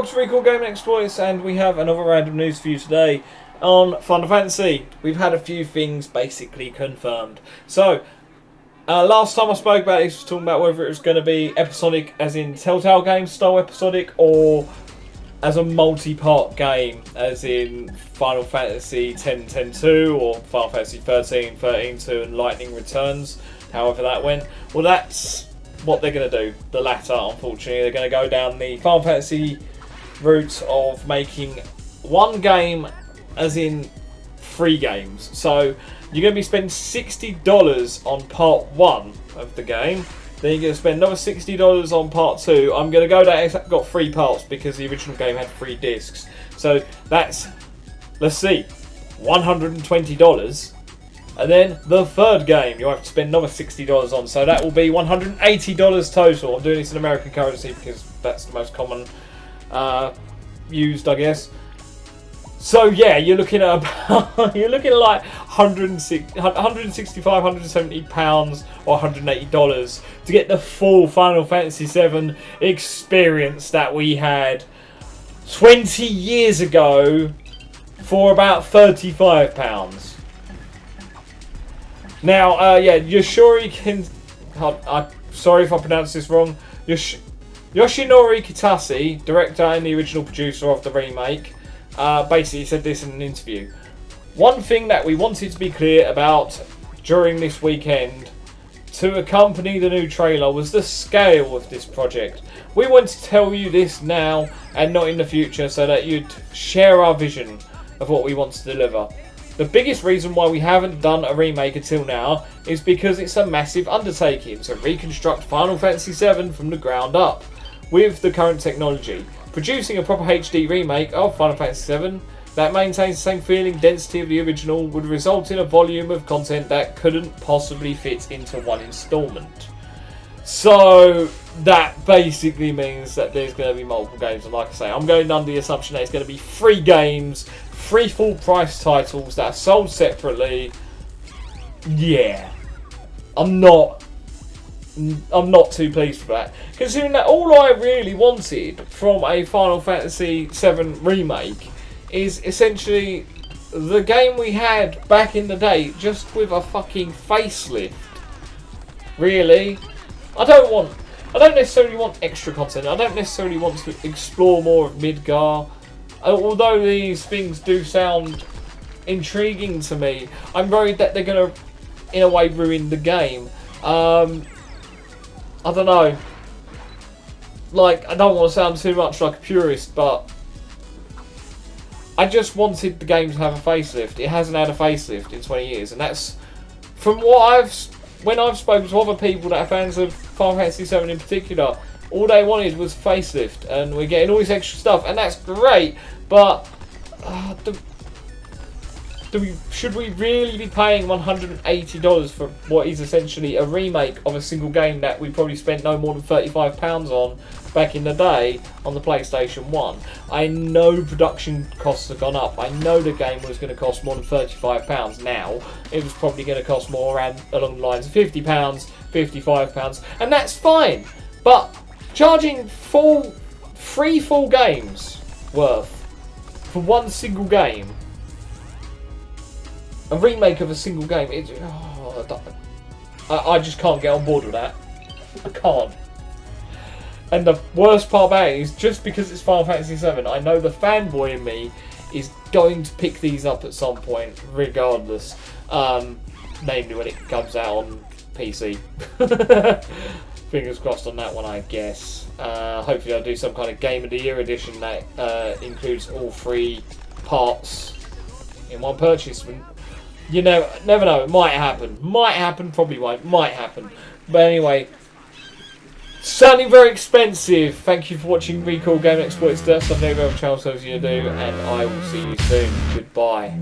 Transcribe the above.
welcome to Recall Gaming Exploits, and we have another random news for you today on Final Fantasy. We've had a few things basically confirmed. So, last time I spoke about this, I was talking about whether it was going to be episodic as in Telltale game style episodic, or as a multi-part game as in Final Fantasy X-2 or Final Fantasy 13, 13-2 and Lightning Returns, however that went. Well, that's what they're going to do, the latter, unfortunately. They're going to go down the Final Fantasy route of making one game as in 3 games. So you're going to be spending $60 on part 1 of the game, then you're going to spend another $60 on part 2. I'm going to go down, it's got 3 parts because the original game had 3 discs. So that's, let's see, $120. And then the third game you'll have to spend another $60 on. So that will be $180 total. I'm doing this in American currency because that's the most common used, I guess. So yeah, you're looking at about, you're looking at like 165, 170 pounds or $180 to get the full Final Fantasy VII experience that we had 20 years ago for about £35. Now, yeah, Yoshinori sorry if I pronounced this wrong. Yoshinori Kitase, director and the original producer of the remake, basically said this in an interview. One thing that we wanted to be clear about during this weekend to accompany the new trailer was the scale of this project. We want to tell you this now and not in the future so that you'd share our vision of what we want to deliver. The biggest reason why we haven't done a remake until now is because it's a massive undertaking to reconstruct Final Fantasy VII from the ground up with the current technology. Producing a proper HD remake of Final Fantasy VII that maintains the same feeling density of the original would result in a volume of content that couldn't possibly fit into one installment. So that basically means that there's going to be multiple games, and like I say, I'm going under the assumption that it's going to be 3 games, 3 full price titles that are sold separately. Yeah, I'm not too pleased with that, considering that all I really wanted from a Final Fantasy VII remake is essentially the game we had back in the day, just with a fucking facelift. Really, I don't necessarily want extra content. I don't necessarily want to explore more of Midgar. Although these things do sound intriguing to me, I'm worried that they're going to, in a way, ruin the game. I don't know. Like, I don't want to sound too much like a purist, but I just wanted the game to have a facelift. It hasn't had a facelift in 20 years, and that's from what when I've spoken to other people that are fans of Final Fantasy VII in particular. All they wanted was facelift, and we're getting all this extra stuff, and that's great. But should we really be paying $180 for what is essentially a remake of a single game that we probably spent no more than £35 on back in the day on the PlayStation 1? I know production costs have gone up. I know the game was going to cost more than £35 now. It was probably going to cost more along the lines of £50, £55, and that's fine. But charging 3 full games worth for one single game, a remake of a single game, I just can't get on board with that. I can't. And the worst part about it is, just because it's Final Fantasy VII, I know the fanboy in me is going to pick these up at some point, regardless. Namely when it comes out on PC. Fingers crossed on that one, I guess. Hopefully I'll do some kind of Game of the Year edition that includes all 3 parts in one purchase. You know, never know, it might happen. Might happen, probably won't. Might happen. But anyway, certainly very expensive. Thank you for watching Recall Gaming Exploits. That's the name of the channel, so as you do, and I will see you soon. Goodbye.